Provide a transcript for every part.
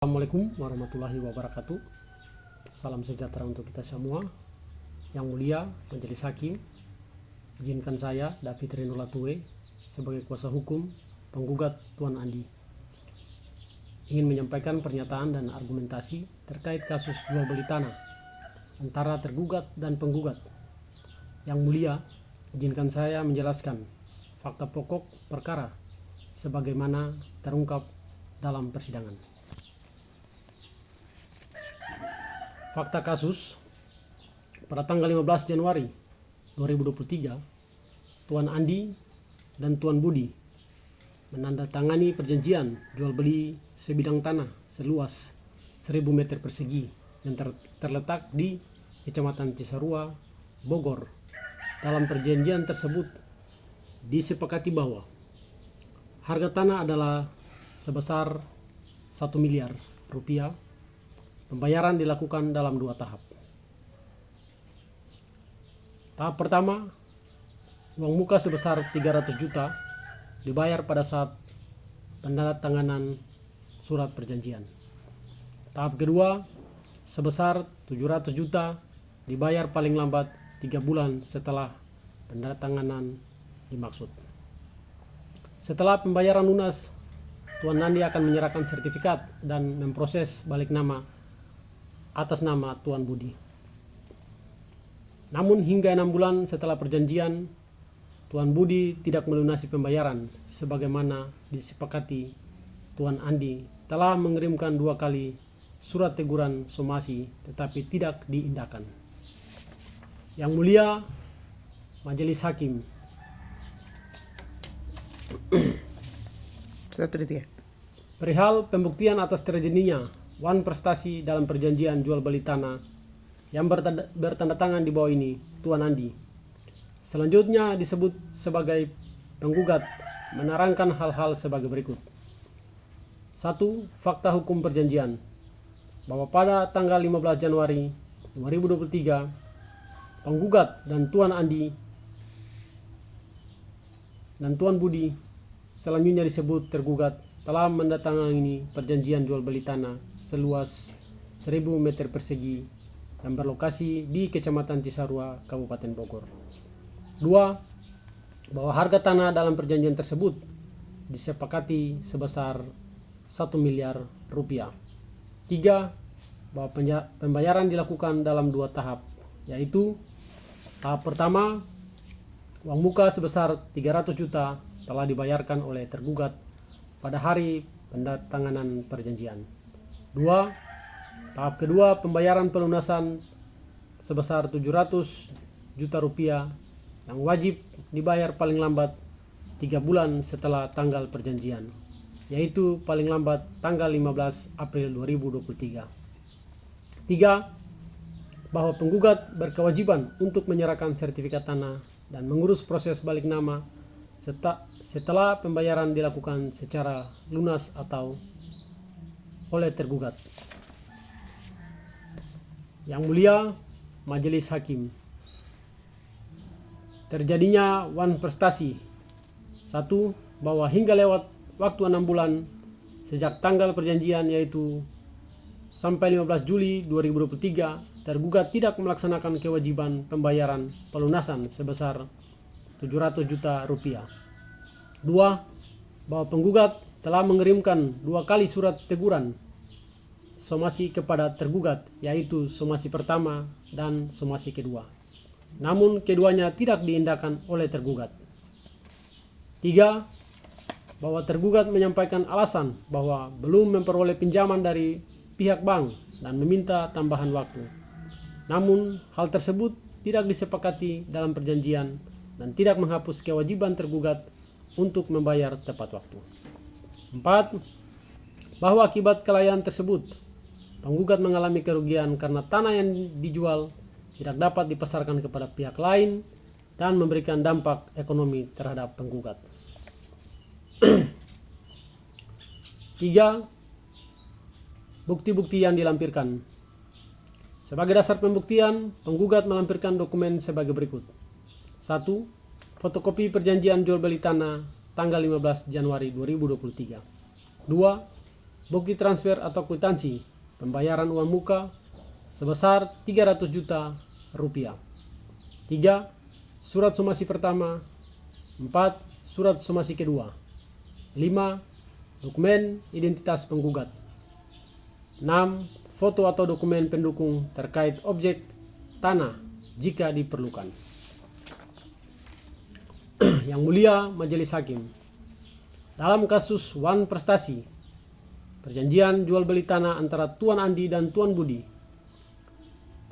Assalamualaikum warahmatullahi wabarakatuh. Salam sejahtera untuk kita semua. Yang mulia Majelis Hakim, izinkan saya David Reno Latue sebagai kuasa hukum penggugat Tuan Andi ingin menyampaikan pernyataan dan argumentasi terkait kasus jual beli tanah antara tergugat dan penggugat. Yang mulia, izinkan saya menjelaskan fakta pokok perkara sebagaimana terungkap dalam persidangan. Fakta kasus, pada tanggal 15 Januari 2023, Tuan Andi dan Tuan Budi menandatangani perjanjian jual beli sebidang tanah seluas 1000 meter persegi yang terletak di Kecamatan Cisarua, Bogor. Dalam perjanjian tersebut disepakati bahwa harga tanah adalah sebesar 1 miliar rupiah. Pembayaran dilakukan dalam 2 tahap. Tahap pertama, uang muka sebesar 300 juta dibayar pada saat penandatanganan surat perjanjian. Tahap kedua, sebesar 700 juta dibayar paling lambat 3 bulan setelah penandatanganan dimaksud. Setelah pembayaran lunas, Tuan Andi akan menyerahkan sertifikat dan memproses balik nama atas nama Tuan Budi. Namun hingga 6 bulan setelah perjanjian, Tuan Budi tidak melunasi pembayaran sebagaimana disepakati. Tuan Andi telah mengirimkan 2 kali surat teguran somasi tetapi tidak diindahkan. Yang mulia Majelis Hakim, perihal pembuktian atas terjadinya wan prestasi dalam perjanjian jual beli tanah yang bertanda tangan di bawah ini, Tuan Andi selanjutnya disebut sebagai penggugat menerangkan hal-hal sebagai berikut. 1. Fakta hukum perjanjian bahwa pada tanggal 15 Januari 2023 penggugat dan Tuan Andi dan Tuan Budi selanjutnya disebut tergugat telah mendatangani perjanjian jual beli tanah seluas 1000 meter persegi yang berlokasi di Kecamatan Cisarua, Kabupaten Bogor. 2. Bahwa harga tanah dalam perjanjian tersebut disepakati sebesar 1 miliar rupiah. 3. Bahwa pembayaran dilakukan dalam 2 tahap, yaitu tahap pertama, uang muka sebesar 300 juta telah dibayarkan oleh tergugat pada hari penandatanganan perjanjian. 2. Tahap kedua, pembayaran pelunasan sebesar 700 juta rupiah yang wajib dibayar paling lambat 3 bulan setelah tanggal perjanjian, yaitu paling lambat tanggal 15 April 2023. 3. Bahwa penggugat berkewajiban untuk menyerahkan sertifikat tanah dan mengurus proses balik nama setelah pembayaran dilakukan secara lunas atau oleh tergugat. Yang mulia Majelis Hakim, terjadinya wan prestasi. 1. Bahwa hingga lewat waktu 6 bulan sejak tanggal perjanjian, yaitu sampai 15 Juli 2023, tergugat tidak melaksanakan kewajiban pembayaran pelunasan sebesar 700 juta rupiah. 2. Bahwa penggugat telah mengirimkan 2 kali surat teguran somasi kepada tergugat, yaitu somasi pertama dan somasi kedua. Namun keduanya tidak diindahkan oleh tergugat. 3. Bahwa tergugat menyampaikan alasan bahwa belum memperoleh pinjaman dari pihak bank dan meminta tambahan waktu. Namun hal tersebut tidak disepakati dalam perjanjian dan tidak menghapus kewajiban tergugat untuk membayar tepat waktu. 4. Bahwa akibat kelalaian tersebut, penggugat mengalami kerugian karena tanah yang dijual tidak dapat dipasarkan kepada pihak lain dan memberikan dampak ekonomi terhadap penggugat. 3. Bukti-bukti yang dilampirkan. Sebagai dasar pembuktian, penggugat melampirkan dokumen sebagai berikut. 1. Fotokopi perjanjian jual beli tanah tanggal 15 Januari 2023. 2. bukti transfer atau kwitansi pembayaran uang muka sebesar 300 juta rupiah. 3. Surat somasi pertama. 4. Surat somasi kedua. 5. Dokumen identitas penggugat. 6. Foto atau dokumen pendukung terkait objek tanah jika diperlukan. Yang mulia Majelis Hakim, dalam kasus Wan Prestasi, perjanjian jual beli tanah antara Tuan Andi dan Tuan Budi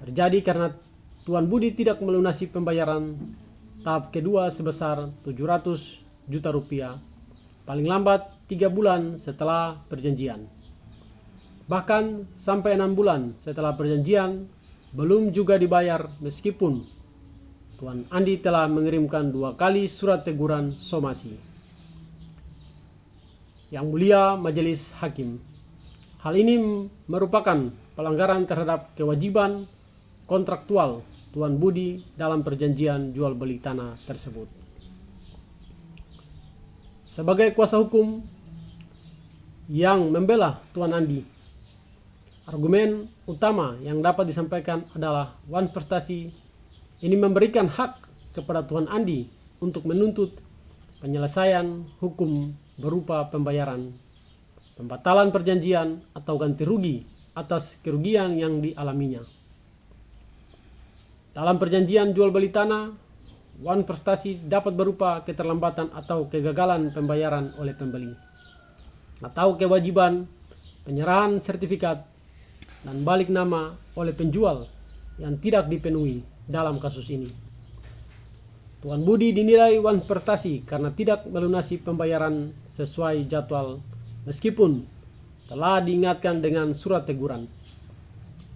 terjadi karena Tuan Budi tidak melunasi pembayaran tahap kedua sebesar 700 juta rupiah paling lambat 3 bulan setelah perjanjian. Bahkan sampai 6 bulan setelah perjanjian belum juga dibayar, meskipun Tuan Andi telah mengirimkan 2 kali surat teguran somasi. Yang mulia Majelis Hakim, hal ini merupakan pelanggaran terhadap kewajiban kontraktual Tuan Budi dalam perjanjian jual beli tanah tersebut. Sebagai kuasa hukum yang membela Tuan Andi, argumen utama yang dapat disampaikan adalah Wan Prestasi ini memberikan hak kepada Tuan Andi untuk menuntut penyelesaian hukum berupa pembayaran, pembatalan perjanjian, atau ganti rugi atas kerugian yang dialaminya. Dalam perjanjian jual beli tanah, Wan Prestasi dapat berupa keterlambatan atau kegagalan pembayaran oleh pembeli, atau kewajiban penyerahan sertifikat dan balik nama oleh penjual yang tidak dipenuhi dalam kasus ini. Tuan Budi dinilai Wan Prestasi karena tidak melunasi pembayaran sesuai jadwal meskipun telah diingatkan dengan surat teguran.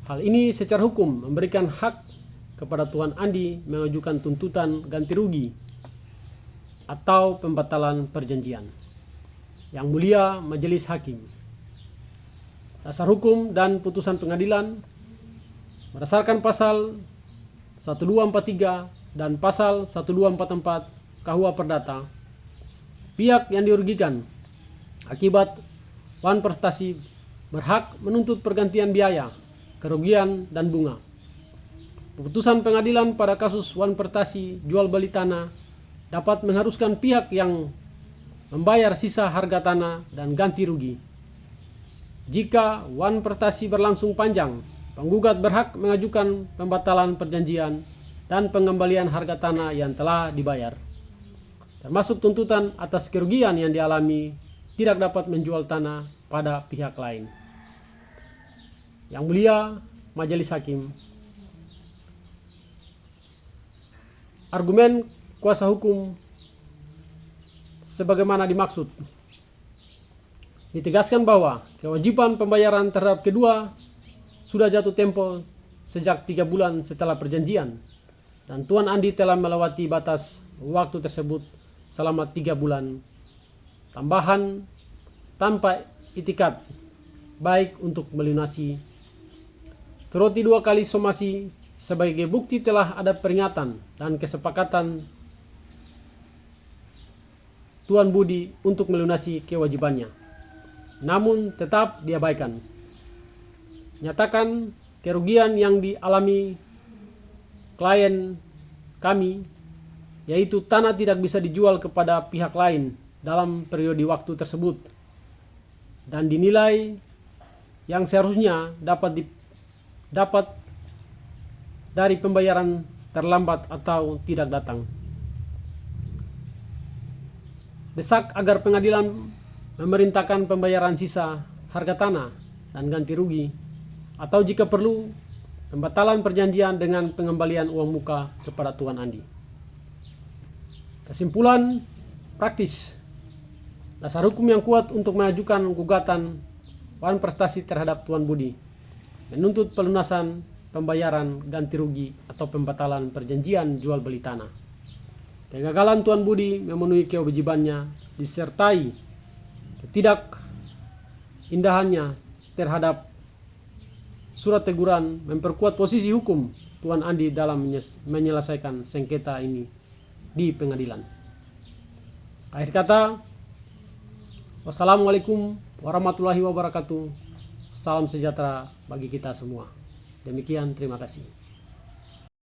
Hal ini secara hukum memberikan hak kepada Tuan Andi mengajukan tuntutan ganti rugi atau pembatalan perjanjian. Yang mulia Majelis Hakim, dasar hukum dan putusan pengadilan berdasarkan pasal 1243 dan pasal 1244 KUH Perdata, pihak yang dirugikan akibat Wan Prestasi berhak menuntut pergantian biaya, kerugian, dan bunga. Putusan pengadilan pada kasus Wan Prestasi jual beli tanah dapat mengharuskan pihak yang membayar sisa harga tanah dan ganti rugi. Jika Wan Prestasi berlangsung panjang, penggugat berhak mengajukan pembatalan perjanjian dan pengembalian harga tanah yang telah dibayar, termasuk tuntutan atas kerugian yang dialami tidak dapat menjual tanah pada pihak lain. Yang mulia Majelis Hakim, argumen kuasa hukum sebagaimana dimaksud ditegaskan bahwa kewajiban pembayaran terhadap kedua sudah jatuh tempo sejak 3 bulan setelah perjanjian, dan Tuan Andi telah melewati batas waktu tersebut selama 3 bulan tambahan tanpa itikat baik untuk melunasi. Terlebih 2 kali somasi sebagai bukti telah ada peringatan dan kesepakatan Tuan Budi untuk melunasi kewajibannya, namun tetap diabaikan. Nyatakan kerugian yang dialami klien kami, yaitu tanah tidak bisa dijual kepada pihak lain dalam periode waktu tersebut, dan dinilai yang seharusnya dapat dari pembayaran terlambat atau tidak datang. Desak agar pengadilan memerintahkan pembayaran sisa harga tanah dan ganti rugi, atau jika perlu pembatalan perjanjian dengan pengembalian uang muka kepada Tuan Andi. Kesimpulan praktis, dasar hukum yang kuat untuk mengajukan gugatan Wan Prestasi terhadap Tuan Budi menuntut pelunasan pembayaran ganti rugi atau pembatalan perjanjian jual beli tanah. Kegagalan Tuan Budi memenuhi kewajibannya disertai ketidakindahannya terhadap surat teguran memperkuat posisi hukum Tuan Andi dalam menyelesaikan sengketa ini di pengadilan. Akhir kata, wassalamualaikum warahmatullahi wabarakatuh. Salam sejahtera bagi kita semua. Demikian, terima kasih.